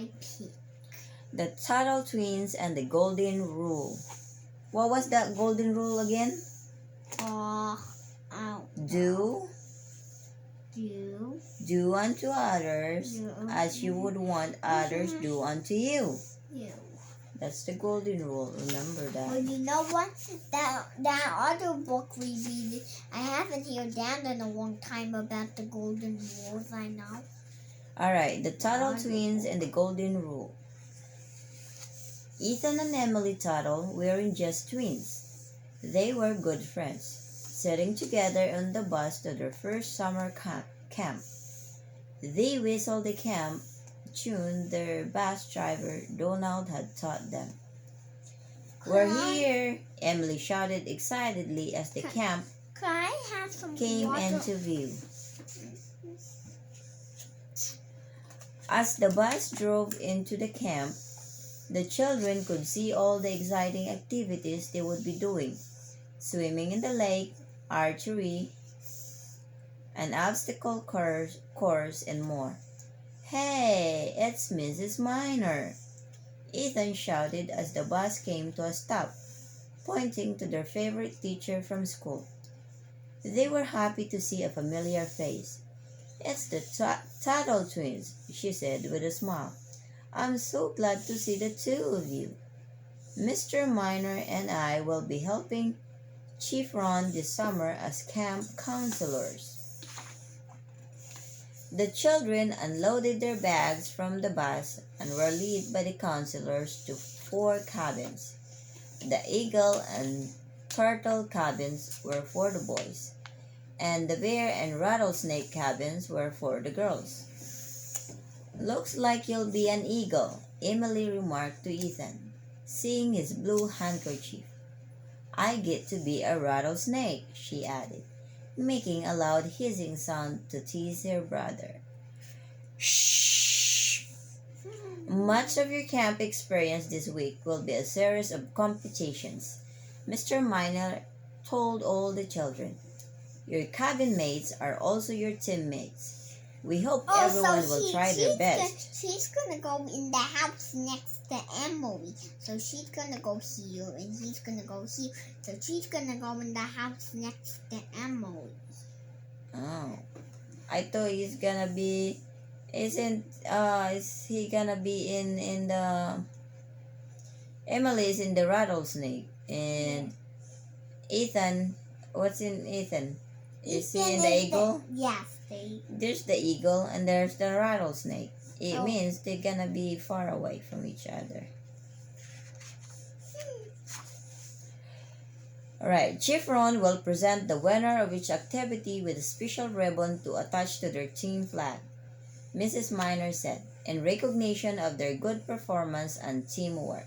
I pick? The Tuttle Twins and the Golden Rule. What was that golden rule again? Do unto others as you would want others do unto you. That's the golden rule. Remember that. Well, you know what? That other book we read, I haven't heard that in a long time about the golden rules. I know. Alright, the Tuttle Twins and the Golden Rule. Ethan and Emily Tuttle weren't just twins. They were good friends, sitting together on the bus to their first summer camp. They whistled the camp tune their bus driver Donald had taught them. "We're here!" Emily shouted excitedly as the camp came into view. As the bus drove into the camp, the children could see all the exciting activities they would be doing: swimming in the lake, archery, an obstacle course, and more. "Hey, it's Mrs. Minor!" Ethan shouted as the bus came to a stop, pointing to their favorite teacher from school. They were happy to see a familiar face. "It's the Tuttle Twins," she said with a smile. "I'm so glad to see the two of you. Mr. Minor and I will be helping Chief Ron this summer as camp counselors." The children unloaded their bags from the bus and were led by the counselors to 4 cabins. The eagle and turtle cabins were for the boys, and the bear and rattlesnake cabins were for the girls. "Looks like you'll be an eagle," Emily remarked to Ethan, seeing his blue handkerchief. "I get to be a rattlesnake," she added, making a loud hissing sound to tease her brother. "Shh! Much of your camp experience this week will be a series of competitions," Mr. Minor told all the children. "Your cabin mates are also your teammates. We hope everyone will try their best." She's gonna go in the house next to Emily. So she's gonna go here and he's gonna go here. So she's gonna go in the house next to Emily. Oh, I thought he's gonna be. Is he gonna be in the? Emily is in the rattlesnake, and Ethan. What's in Ethan? Is he in the eagle? Yes. There's the eagle and there's the rattlesnake. It means they're gonna be far away from each other. Alright, Chief Ron will present the winner of each activity with a special ribbon to attach to their team flag, Mrs. Minor said, in recognition of their good performance and teamwork.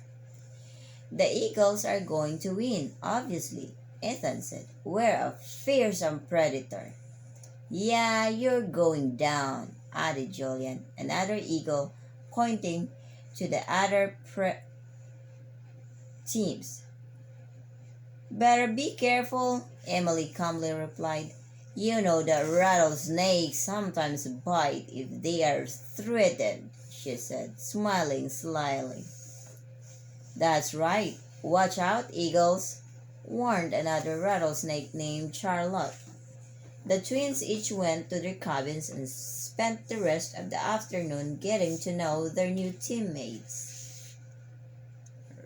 "The Eagles are going to win, obviously," Ethan said. "We're a fearsome predator." "Yeah, you're going down," added Julian, another eagle, pointing to the other teams. "Better be careful," Emily calmly replied. "You know that rattlesnakes sometimes bite if they are threatened," she said, smiling slyly. "That's right. Watch out, eagles," warned another rattlesnake named Charlotte. The twins each went to their cabins and spent the rest of the afternoon getting to know their new teammates.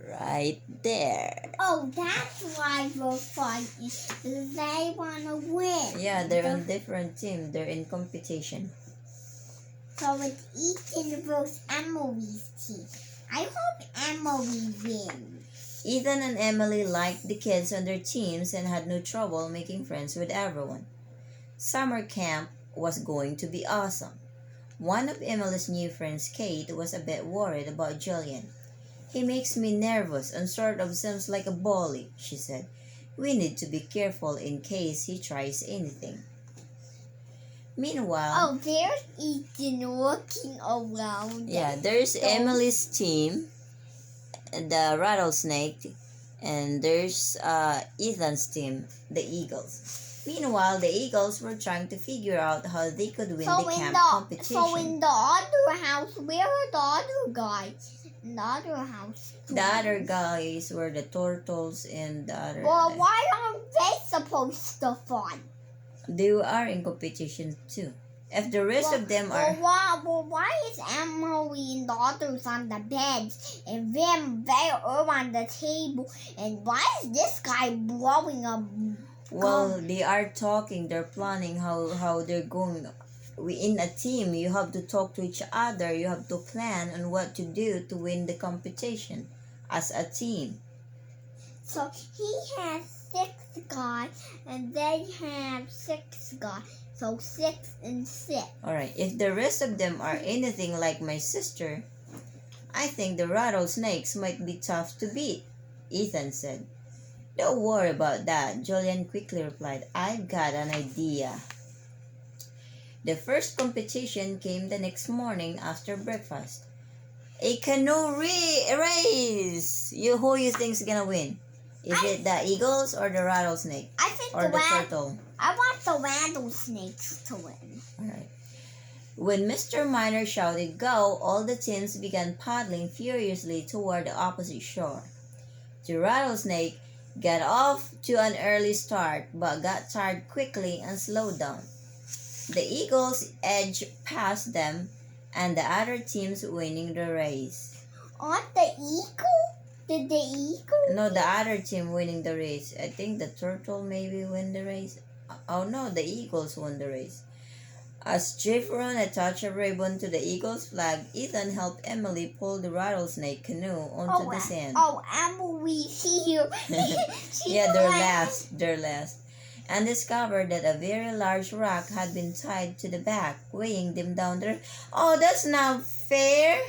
Right there. Oh, that's why we're fighting. They want to win. Yeah, they're on different teams. They're in competition. So it's Ethan versus Emily's team. I hope Emily wins. Ethan and Emily liked the kids on their teams and had no trouble making friends with everyone. Summer camp was going to be awesome. One of Emily's new friends, Kate, was a bit worried about Julian. "He makes me nervous and sort of seems like a bully," she said. "We need to be careful in case he tries anything." Meanwhile... Oh, there's Ethan walking around. Yeah, there's Emily's team, the rattlesnake, and there's Ethan's team, the eagles. Meanwhile, the Eagles were trying to figure out how they could win So the in camp the competition. so in the other house, where are the other guys? In the other house. The other guys were the turtles and the other. Well, why aren't they supposed to fight? They are in competition too. If the rest of them are. Why is Emily and the others on the beds and them they are on the table? And why is this guy blowing up? Well, they are talking. They're planning how they're going. In a team, you have to talk to each other. You have to plan on what to do to win the competition as a team. So he has 6 guys, and they have 6 guys. So 6 and 6. Alright, if the rest of them are anything like my sister, I think the rattlesnakes might be tough to beat, Ethan said. Don't worry about that, Julian quickly replied. I've got an idea. The first competition came the next morning after breakfast. A canoe race! Who you think's gonna win? Is it the eagles or the rattlesnake? I think or the turtle? I want the rattlesnakes to win. Alright. When Mr. Miner shouted go, all the teams began paddling furiously toward the opposite shore. The rattlesnake got off to an early start but got tired quickly and slowed down. The eagles edged past them and the other teams winning the race. Aren't the eagle? Did the eagle? No, the other team winning the race. I think the turtle maybe win the race. Oh no, the eagles won the race. As Jeff attached a ribbon to the eagle's flag, Ethan helped Emily pull the rattlesnake canoe onto the sand. Oh, Emily here. Yeah, they're last. And discovered that a very large rock had been tied to the back, weighing them down there. Oh, that's not fair.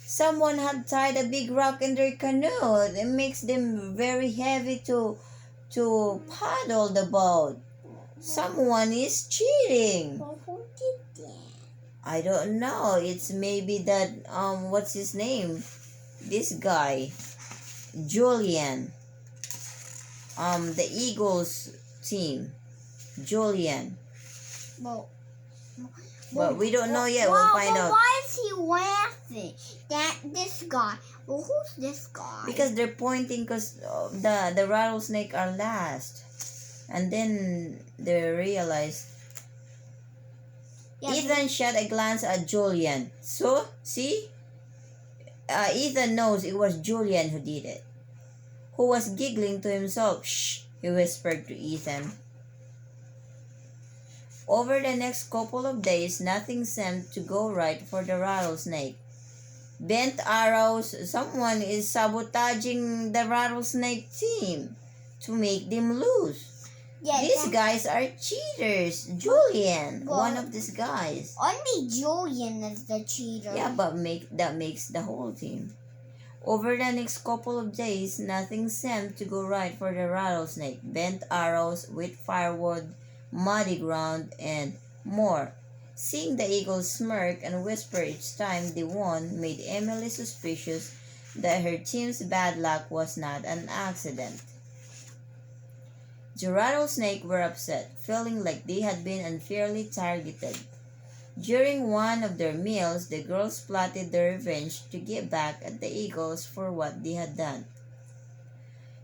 Someone had tied a big rock in their canoe. It makes them very heavy to paddle the boat. Someone is cheating. Well, who did that? I don't know. It's maybe that what's his name? This guy, Julian. The Eagles team, Julian. But we don't know yet. We'll find out. Why is he laughing? This guy. Well, who's this guy? Because they're pointing because the rattlesnake are last. And then they realized. Yeah, Ethan shot a glance at Julian. So, see? Ethan knows it was Julian who did it. Who was giggling to himself. Shh, he whispered to Ethan. Over the next couple of days, nothing seemed to go right for the rattlesnake. Bent arrows, someone is sabotaging the rattlesnake team to make them lose. Yeah, These guys are cheaters. Julian, one of these guys. Only Julian is the cheater. Yeah, but that makes the whole team. Over the next couple of days, nothing seemed to go right for the rattlesnake. Bent arrows, wet firewood, muddy ground, and more. Seeing the eagles smirk and whisper each time they won made Emily suspicious that her team's bad luck was not an accident. The rattlesnake were upset, feeling like they had been unfairly targeted. During one of their meals, the girls plotted their revenge to get back at the eagles for what they had done.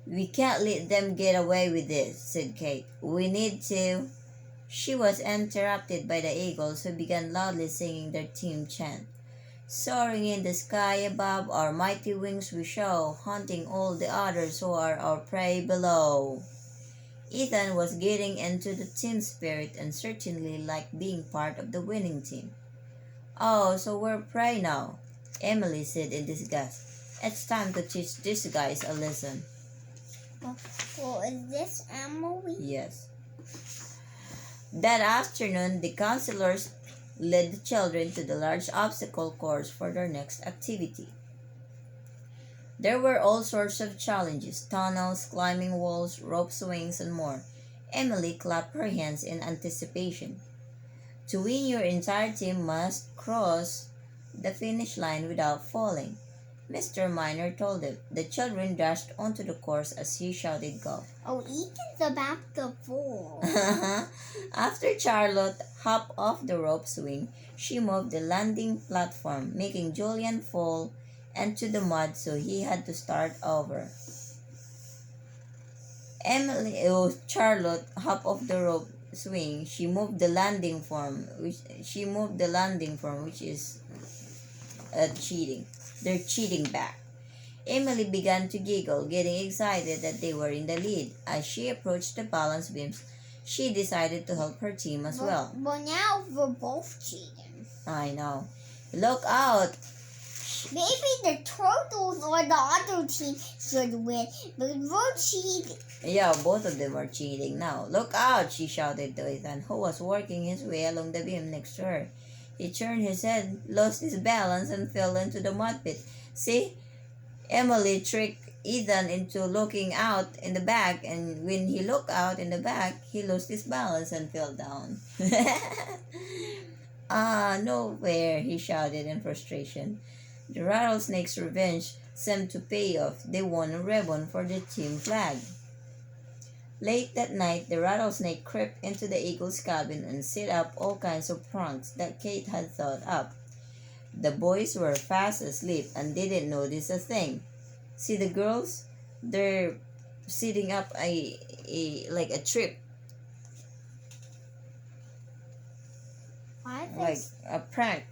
We can't let them get away with this, said Kate. We need to. She was interrupted by the eagles, who began loudly singing their team chant. Soaring in the sky above, our mighty wings we show, hunting all the others who are our prey below. Ethan was getting into the team spirit and certainly liked being part of the winning team. Oh, so we're prey now, Emily said in disgust. It's time to teach these guys a lesson. Well, is this Emily? Yes. That afternoon, the counselors led the children to the large obstacle course for their next activity. There were all sorts of challenges, tunnels, climbing walls, rope swings, and more. Emily clapped her hands in anticipation. To win, your entire team must cross the finish line without falling. Mr. Miner told them. The children dashed onto the course as he shouted go. Oh, Ethan's about to fall. After Charlotte hopped off the rope swing, she moved the landing platform, making Julian fall into the mud, so he had to start over. Charlotte hopped off the rope swing. She moved the landing form, which is cheating. They're cheating back. Emily began to giggle, getting excited that they were in the lead. As she approached the balance beams, she decided to help her team as well. But now we're both cheating. I know. Look out! Maybe the turtles or the other team should win, but we're cheating. Yeah, both of them are cheating now. Look out! She shouted to Ethan, who was working his way along the beam next to her. He turned his head, lost his balance, and fell into the mud pit. See? Emily tricked Ethan into looking out in the back, and when he looked out in the back, he lost his balance and fell down. Nowhere, he shouted in frustration. The rattlesnake's revenge seemed to pay off. They won a ribbon for the team flag. Late that night, the rattlesnake crept into the eagle's cabin and set up all kinds of pranks that Kate had thought up. The boys were fast asleep and didn't notice a thing. See the girls? They're setting up a trip. Like a prank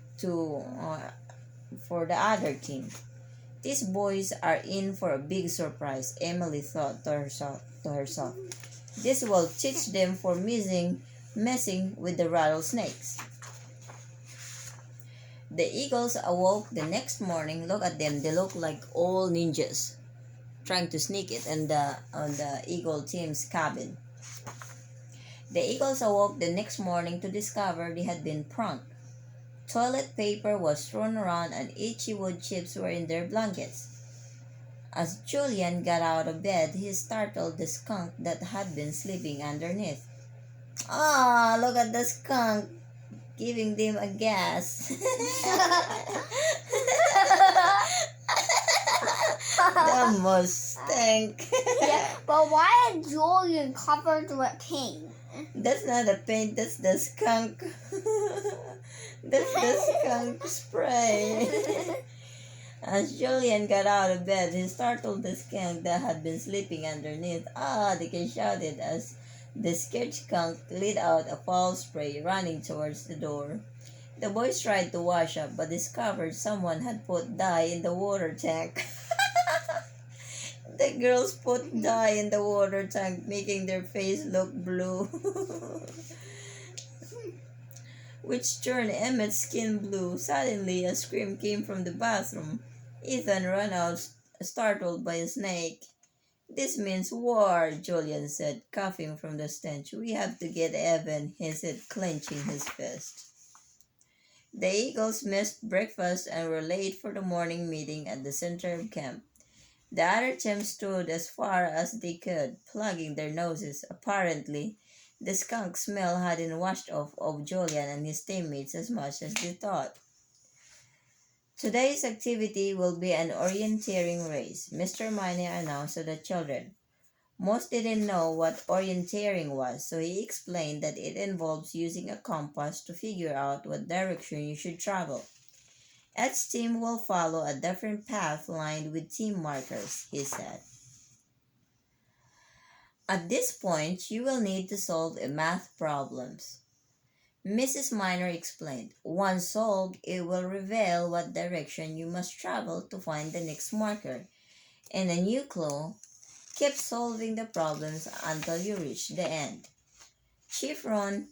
for the other team. These boys are in for a big surprise, Emily thought to herself. This will teach them for messing with the rattlesnakes. The eagles awoke the next morning. Look at them. They look like all ninjas trying to sneak it on the eagle team's cabin. The eagles awoke the next morning to discover they had been pranked. Toilet paper was thrown around and itchy wood chips were in their blankets. As Julian got out of bed, he startled the skunk that had been sleeping underneath. Ah, look at the skunk, giving them a gas. That must stink. Yeah, but why is Julian covered with paint? That's not a paint, that's the skunk. That's the skunk spray. As Julian got out of bed, he startled the skunk that had been sleeping underneath. Ah, the kid shouted as the scared skunk let out a foul spray, running towards the door. The boys tried to wash up, but discovered someone had put dye in the water tank. The girls put dye in the water tank, making their face look blue, which turned Emmett's skin blue. Suddenly, a scream came from the bathroom. Ethan ran out, startled by a snake. This means war, Julian said, coughing from the stench. We have to get Evan, he said, clenching his fist. The eagles missed breakfast and were late for the morning meeting at the center of camp. The other team stood as far as they could, plugging their noses. Apparently, the skunk smell hadn't washed off of Julian and his teammates as much as they thought. Today's activity will be an orienteering race, Mr. Miner announced to the children. Most didn't know what orienteering was, so he explained that it involves using a compass to figure out what direction you should travel. Each team will follow a different path lined with team markers, he said. At this point, you will need to solve math problems. Mrs. Miner explained. Once solved, it will reveal what direction you must travel to find the next marker. And a new clue, keep solving the problems until you reach the end. Chief Ron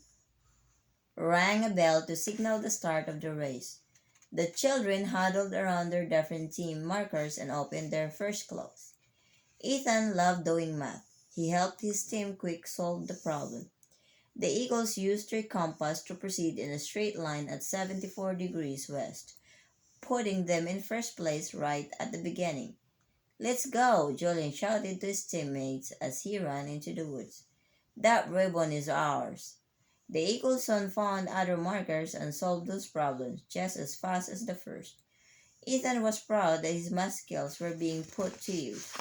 rang a bell to signal the start of the race. The children huddled around their different team markers and opened their first clues. Ethan loved doing math. He helped his team quick solve the problem. The eagles used their compass to proceed in a straight line at 74 degrees west, putting them in first place right at the beginning. Let's go, Julian shouted to his teammates as he ran into the woods. That ribbon is ours. The eagles soon found other markers and solved those problems just as fast as the first. Ethan was proud that his math skills were being put to use.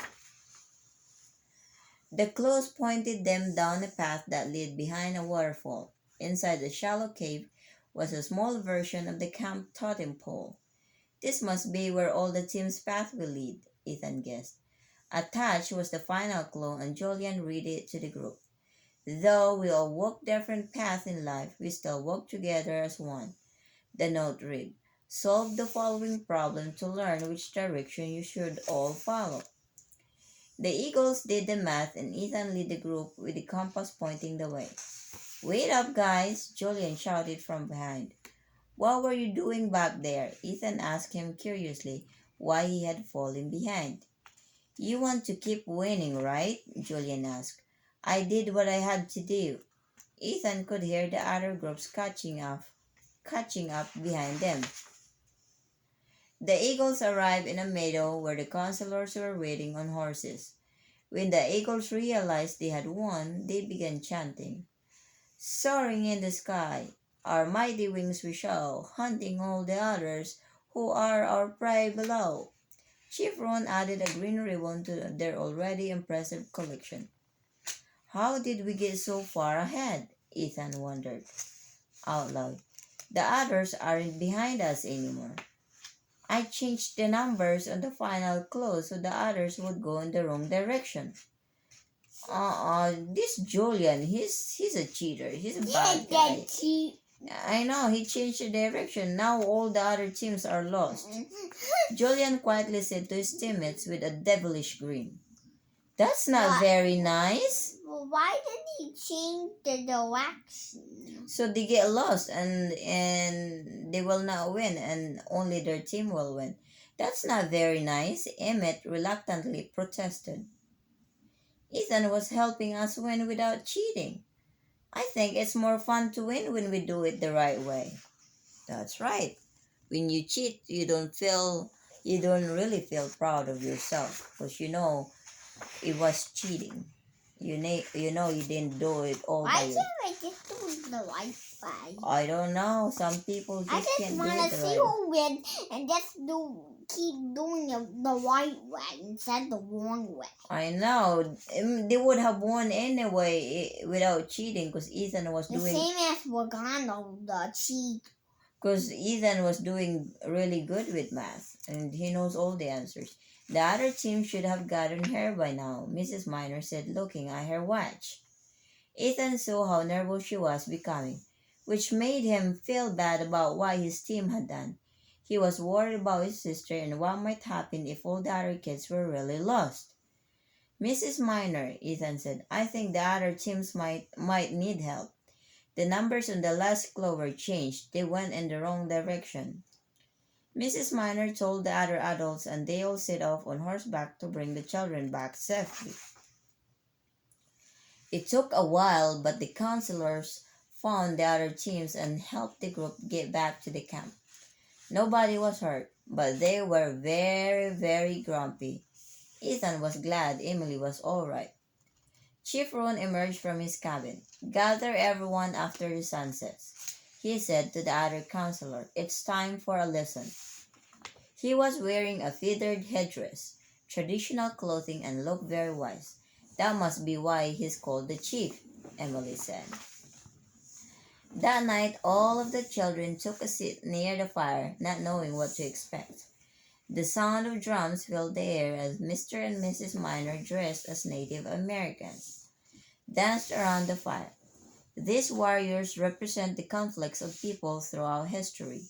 The clues pointed them down a path that led behind a waterfall. Inside the shallow cave was a small version of the camp totem pole. This must be where all the team's path will lead, Ethan guessed. Attached was the final clue, and Julian read it to the group. Though we all walk different paths in life, we still walk together as one. The note read, solve the following problem to learn which direction you should all follow. The Eagles did the math, and Ethan led the group with the compass pointing the way. Wait up, guys, Julian shouted from behind. What were you doing back there? Ethan asked him curiously why he had fallen behind. You want to keep winning, right? Julian asked. I did what I had to do. Ethan could hear the other groups catching up behind them. The Eagles arrived in a meadow where the counselors were waiting on horses. When the Eagles realized they had won, they began chanting. Soaring in the sky, our mighty wings we show, hunting all the others who are our prey below. Chief Ron added a green ribbon to their already impressive collection. How did we get so far ahead? Ethan wondered out loud. The others aren't behind us anymore. I changed the numbers on the final clue so the others would go in the wrong direction. This Julian, he's a cheater. He's a bad guy. I know, he changed the direction. Now all the other teams are lost. Julian quietly said to his teammates with a devilish grin. That's not very nice. Well, why did he change the direction? So they get lost and they will not win and only their team will win. That's not very nice, Emmett reluctantly protested. Ethan was helping us win without cheating. I think it's more fun to win when we do it the right way. That's right. When you cheat, you don't really feel proud of yourself because you know it was cheating. You know you didn't do it all by yourself. Why can't I just do it the right way? I don't know. Some people just can't do it the right way. I just want to see who wins and just keep doing it the right way instead of the wrong way. I know. They would have won anyway without cheating because Ethan was the doing... same as Wagano, the cheat. Because Ethan was doing really good with math and he knows all the answers. The other team should have gotten her by now, Mrs. Minor said, looking at her watch. Ethan saw how nervous she was becoming, which made him feel bad about what his team had done. He was worried about his sister and what might happen if all the other kids were really lost. Mrs. Minor, Ethan said, I think the other teams might need help. The numbers on the last clue were changed. They went in the wrong direction. Mrs. Minor told the other adults and they all set off on horseback to bring the children back safely. It took a while, but the counselors found the other teams and helped the group get back to the camp. Nobody was hurt, but they were very, very grumpy. Ethan was glad Emily was all right. Chief Ron emerged from his cabin. Gather everyone after the sun sets, he said to the other counselor. It's time for a lesson. He was wearing a feathered headdress, traditional clothing, and looked very wise. That must be why he's called the chief, Emily said. That night, all of the children took a seat near the fire, not knowing what to expect. The sound of drums filled the air as Mr. and Mrs. Minor, dressed as Native Americans, danced around the fire. These warriors represent the conflicts of people throughout history,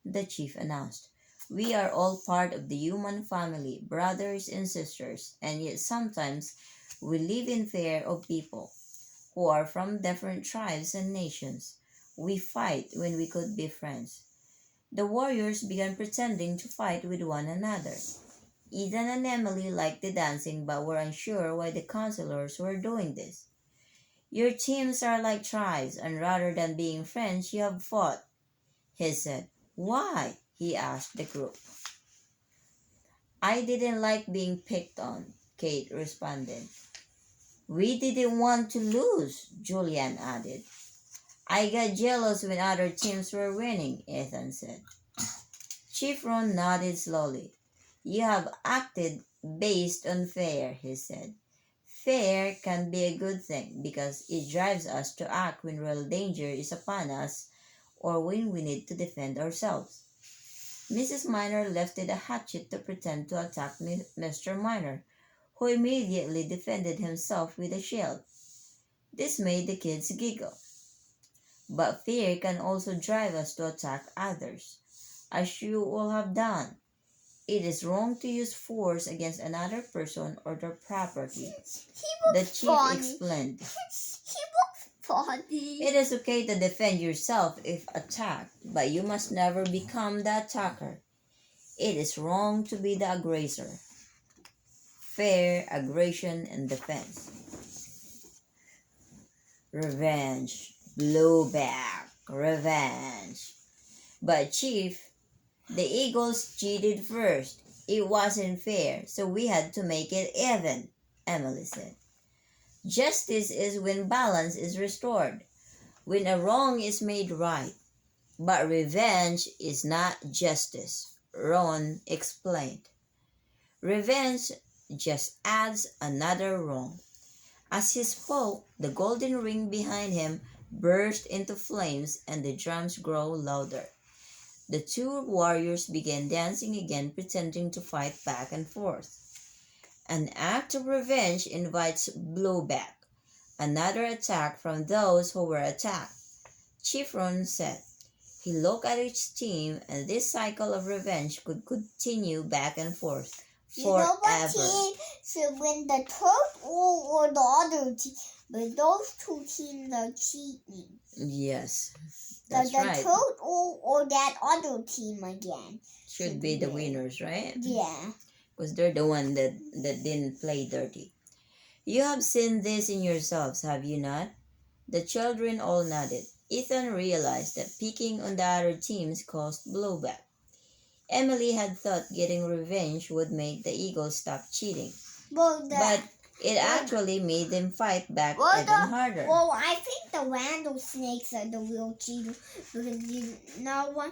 the chief announced. We are all part of the human family, brothers and sisters, and yet sometimes we live in fear of people who are from different tribes and nations. We fight when we could be friends. The warriors began pretending to fight with one another. Ethan and Emily liked the dancing but were unsure why the counselors were doing this. Your teams are like tribes, and rather than being friends, you have fought, he said. Why? He asked the group. I didn't like being picked on, Kate responded. We didn't want to lose, Julian added. I got jealous when other teams were winning, Ethan said. Chief Ron nodded slowly. You have acted based on fear, he said. Fear can be a good thing because it drives us to act when real danger is upon us or when we need to defend ourselves. Mrs. Minor lifted a hatchet to pretend to attack Mr. Minor, who immediately defended himself with a shield. This made the kids giggle. But fear can also drive us to attack others, as you all have done. It is wrong to use force against another person or their property. The chief explained. It is okay to defend yourself if attacked, but you must never become the attacker. It is wrong to be the aggressor. Fair, aggression, and defense. Revenge. Blowback. Revenge. But Chief, the Eagles cheated first. It wasn't fair, so we had to make it even, Emily said. Justice is when balance is restored, when a wrong is made right. But revenge is not justice, Ron explained. Revenge just adds another wrong. As he spoke, the golden ring behind him burst into flames and the drums grew louder. The two warriors began dancing again, pretending to fight back and forth. An act of revenge invites blowback, another attack from those who were attacked, Chief Ron said. He looked at each team, and this cycle of revenge could continue back and forth forever. You know what team should win, the Turtle or the other team? But those two teams are cheating. Yes, that's right. The Turtle or that other team again should be the winners, right? Yeah. Because they're the one that didn't play dirty. You have seen this in yourselves, have you not? The children all nodded. Ethan realized that picking on the other teams caused blowback. Emily had thought getting revenge would make the Eagles stop cheating. But it actually made them fight back even harder. Well, I think the rattlesnakes are the real cheaters because you know what?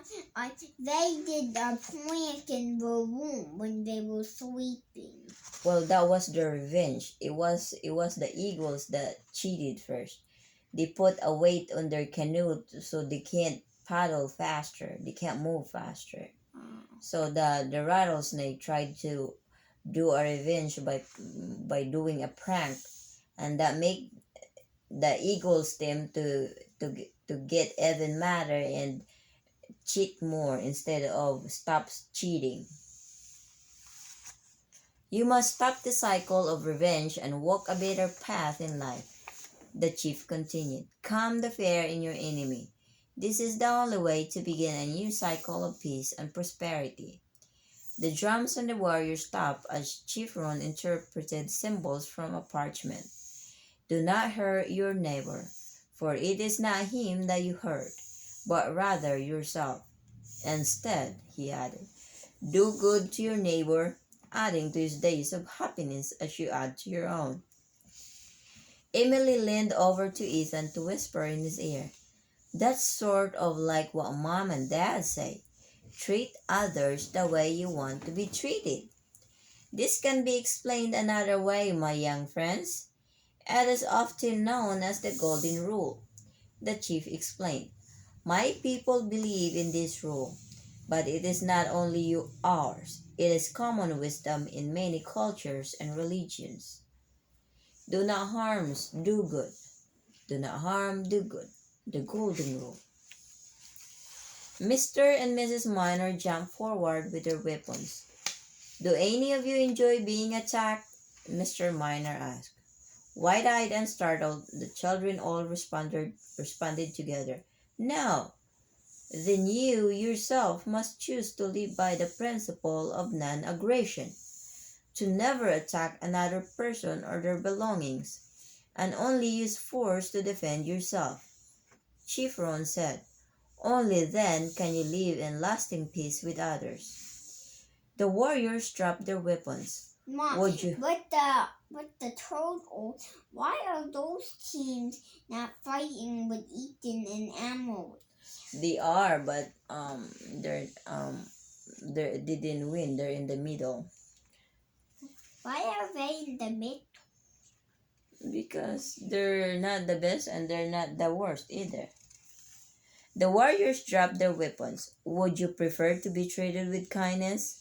They did a prank in the room when they were sleeping. Well, that was their revenge. It was the Eagles that cheated first. They put a weight on their canoe so they can't paddle faster. They can't move faster. So the rattlesnake tried to do a revenge by doing a prank, and that make the Eagles team to get even madder and cheat more instead of stop cheating. You must stop the cycle of revenge and walk a better path in life, the chief continued. Calm the fear in your enemy. This is the only way to begin a new cycle of peace and prosperity. The drums and the warriors stopped as Chief Ron interpreted symbols from a parchment. Do not hurt your neighbor, for it is not him that you hurt, but rather yourself. Instead, he added, do good to your neighbor, adding to his days of happiness as you add to your own. Emily leaned over to Ethan to whisper in his ear, that's sort of like what Mom and Dad say. Treat others the way you want to be treated. This can be explained another way, my young friends. It is often known as the Golden Rule, the chief explained. My people believe in this rule, but it is not only ours. It is common wisdom in many cultures and religions. Do not harm, do good. Do not harm, do good. The Golden Rule. Mr. and Mrs. Minor jumped forward with their weapons. Do any of you enjoy being attacked? Mr. Minor asked. Wide-eyed and startled, the children all responded together. No. Then you yourself must choose to live by the principle of non-aggression, to never attack another person or their belongings, and only use force to defend yourself. Chief Ron said, only then can you live in lasting peace with others. The warriors dropped their weapons. Mom, but the turtle, why are those teams not fighting with Ethan and Emily? They are, but they didn't win. They're in the middle. Why are they in the middle? Because they're not the best and they're not the worst either. The warriors dropped their weapons. Would you prefer to be treated with kindness?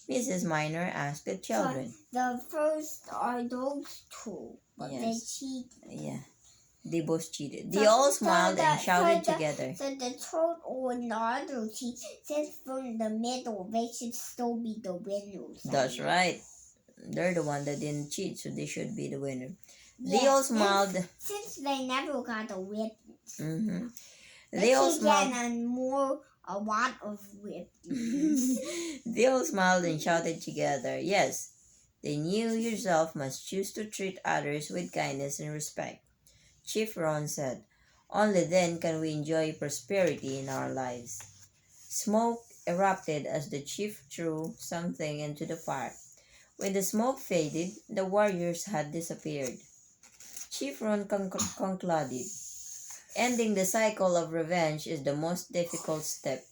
Mrs. Minor asked the children. So the first are those two, but Yes. they cheated. Yeah, they both cheated. They all smiled and shouted together. So the turtle and the other team, since from the middle, they should still be the winners. That's right. They're the one that didn't cheat, so they should be the winner. Yes, They all smiled. Since they never got a whip. Mm-hmm. They all smiled. A lot of whippings. They all smiled and shouted together. Yes, they knew yourself must choose to treat others with kindness and respect. Chief Ron said, only then can we enjoy prosperity in our lives. Smoke erupted as the chief threw something into the fire. When the smoke faded, the warriors had disappeared. Chief Ron concluded, ending the cycle of revenge is the most difficult step.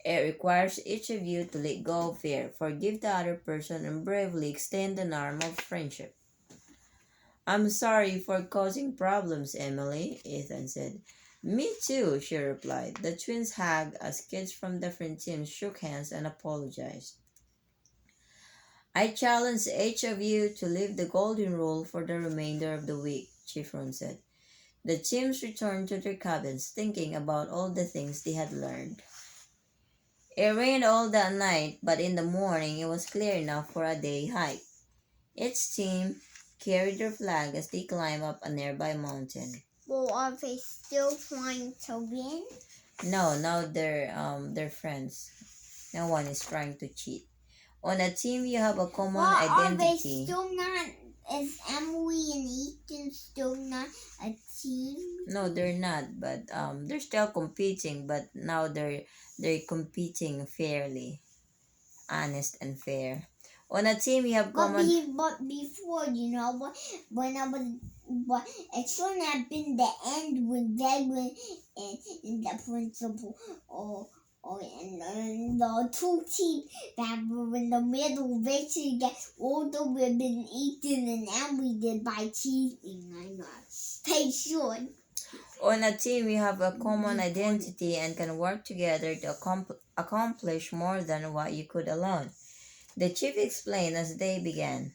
It requires each of you to let go of fear, forgive the other person, and bravely extend an arm of friendship. I'm sorry for causing problems, Emily, Ethan said. Me too, she replied. The twins hugged as kids from different teams shook hands and apologized. I challenge each of you to live the golden rule for the remainder of the week, Chief Ron said. The teams returned to their cabins, thinking about all the things they had learned. It rained all that night, but in the morning it was clear enough for a day hike. Each team carried their flag as they climbed up a nearby mountain. Well, are they still trying to win? No, now they're friends. No one is trying to cheat. On a team, you have a common identity. Are they still not? Is Emily and Ethan still not a team? No, they're not. But they're still competing. But now they're competing fairly, honest and fair. On a team, you have common. But before, when I was, but it shouldn't have been the end when they were in the principal and the two teams that were in the middle, they should get all the women Ethan and Emily did by cheating. I know. They should. On a team, you have a common identity and can work together to accomplish more than what you could alone. The chief explained as they began.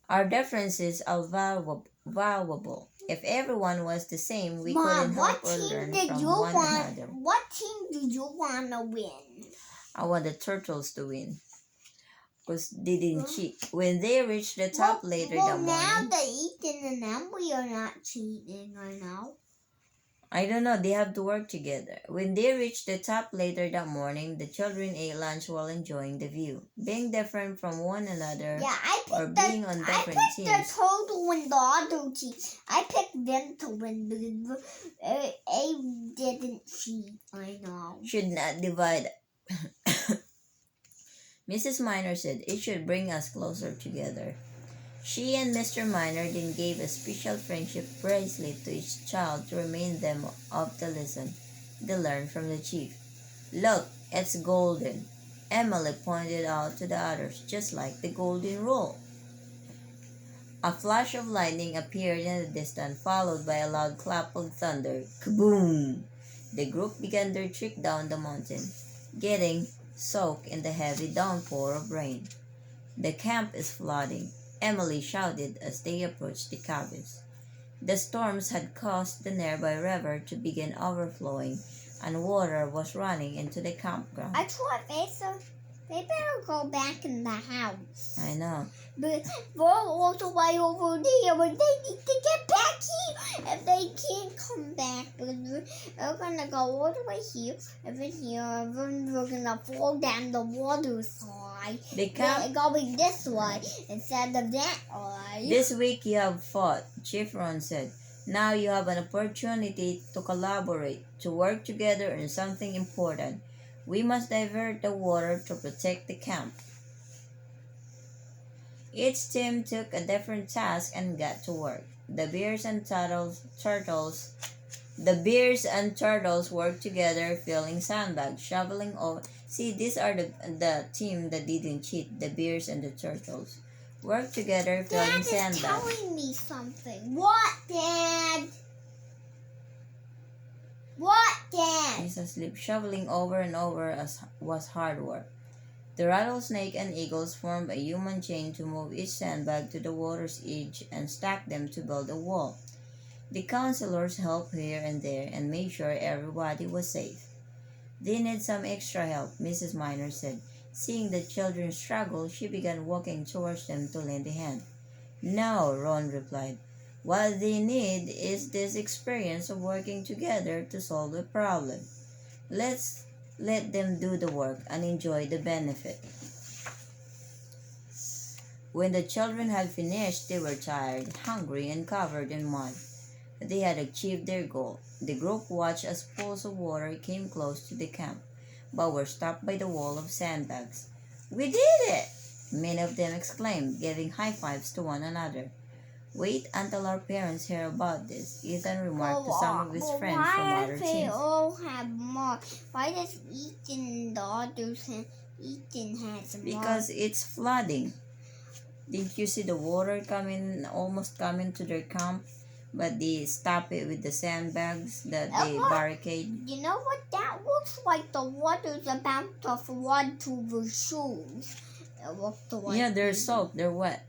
Our differences are valuable. If everyone was the same, we couldn't help or learn from one another. What team did you want to win? I want the turtles to win. Because they didn't cheat. When they reached the top later that morning. Now the Ethan and Emily are not cheating right now. I don't know. They have to work together. When they reached the top later that morning, the children ate lunch while enjoying the view. Being different from one another being on different teams. I picked the total and the other team. I picked them to win because they didn't cheat. I know. Should not divide. Mrs. Minor said it should bring us closer together. She and Mr. Minor then gave a special friendship bracelet to each child to remind them of the lesson they learned from the chief. Look, it's golden. Emily pointed out to the others, just like the golden rule. A flash of lightning appeared in the distance, followed by a loud clap of thunder. Kaboom! The group began their trek down the mountain, getting soaked in the heavy downpour of rain. The camp is flooding, Emily shouted as they approached the cabins. The storms had caused the nearby river to begin overflowing, and water was running into the campground. I thought they better go back in the house. I know. But we're all the way over there, but they need to get back here. And they can't come back because we're going to go all the way here, and then here, and then we're going to fall down the water slide. They're going this way instead of that way. This week you have fought, Chief Ron said. Now you have an opportunity to collaborate, to work together on something important. We must divert the water to protect the camp. Each team took a different task and got to work. The bears and turtles worked together, filling sandbags, See, these are the team that didn't cheat, the bears and the turtles. Work together filling Dad is sandbags. telling me something. What, Dad? What, Dad? He's asleep, shoveling over and over as was hard work. The rattlesnake and eagles formed a human chain to move each sandbag to the water's edge and stack them to build a wall. The counselors helped here and there and made sure everybody was safe. They need some extra help, Mrs. Miner said. Seeing the children struggle, she began walking towards them to lend a hand. No, Ron replied. What they need is this experience of working together to solve a problem. Let's let them do the work and enjoy the benefit. When the children had finished, they were tired, hungry, and covered in mud. They had achieved their goal. The group watched as pools of water came close to the camp, but were stopped by the wall of sandbags. We did it! Many of them exclaimed, giving high fives to one another. Wait until our parents hear about this, Ethan remarked to some of his friends from other Why do they teams. all have more? Why does Ethan and the others have Ethan has more? Because it's flooding. Didn't you see the water almost coming to their camp? But they stop it with the sandbags that they barricade. You know what? That looks like the water's about to flood to the shoes. Yeah, they're soaked. They're wet.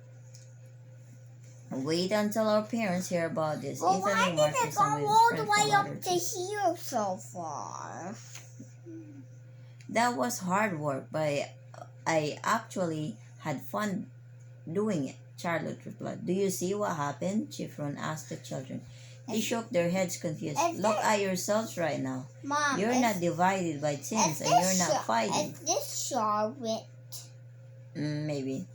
Wait until our parents hear about this. Well, Ethan why did remarked to it go some of his all the friends way from up other to teams. here so far? That was hard work, but I actually had fun doing it, Charlotte replied. Do you see what happened? Chief Ron asked the children. They shook their heads confused. Look at yourselves right now. Mom, You're not divided by teams and you're not fighting. Is this Charlotte? Maybe.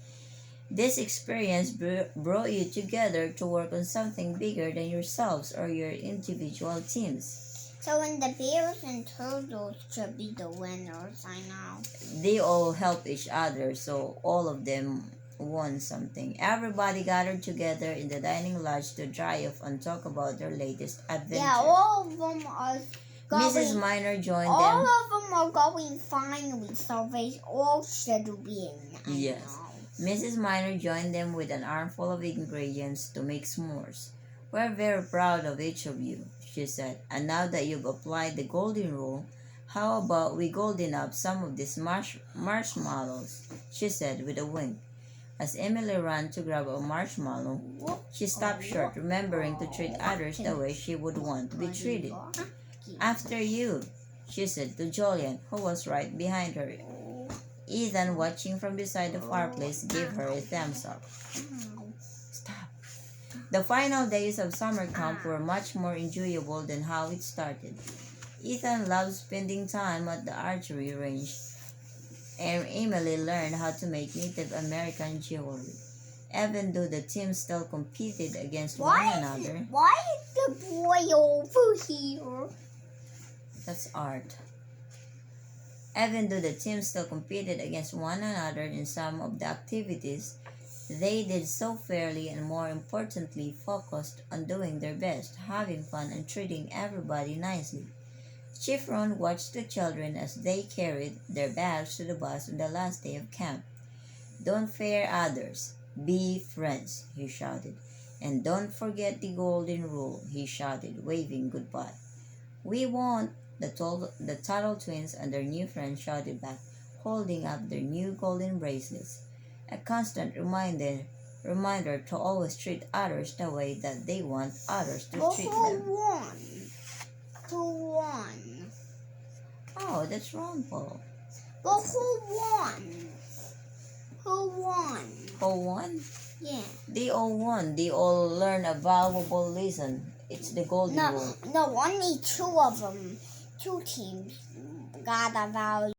This experience brought you together to work on something bigger than yourselves or your individual teams. So when the bears and turtles should be the winners, I know. They all help each other, so all of them won something. Everybody gathered together in the dining lodge to dry off and talk about their latest adventure. Yeah, all of them are going. Mrs. Miner joined them. All of them are going finally, so they all should win. Yes. Mrs. Miner joined them with an armful of ingredients to make s'mores. We're very proud of each of you, she said. And now that you've applied the golden rule, how about we golden up some of these marshmallows, she said with a wink. As Emily ran to grab a marshmallow, she stopped short, remembering to treat others the way she would want to be treated. After you, she said to Julian, who was right behind her. Ethan, watching from beside the fireplace, gave her a thumbs up. Stop. The final days of summer camp were much more enjoyable than how it started. Ethan loved spending time at the archery range, and Emily learned how to make Native American jewelry. Even though the teams still competed against one another. Why is the boy over here? That's art. Even though the teams still competed against one another in some of the activities, they did so fairly and more importantly focused on doing their best, having fun and treating everybody nicely. Chief Ron watched the children as they carried their bags to the bus on the last day of camp. Don't fear others. Be friends, he shouted. And don't forget the golden rule, he shouted, waving goodbye. We won't, the Tuttle Twins and their new friend shouted back, holding up their new golden bracelets. A constant reminder to always treat others the way that they want others to treat them. Who won? Oh, that's wrong, Paul. But who won? Who won? Who won? Yeah. They all won. They all learned a valuable lesson. It's the golden rule. No, only two of them. Two teams got a value.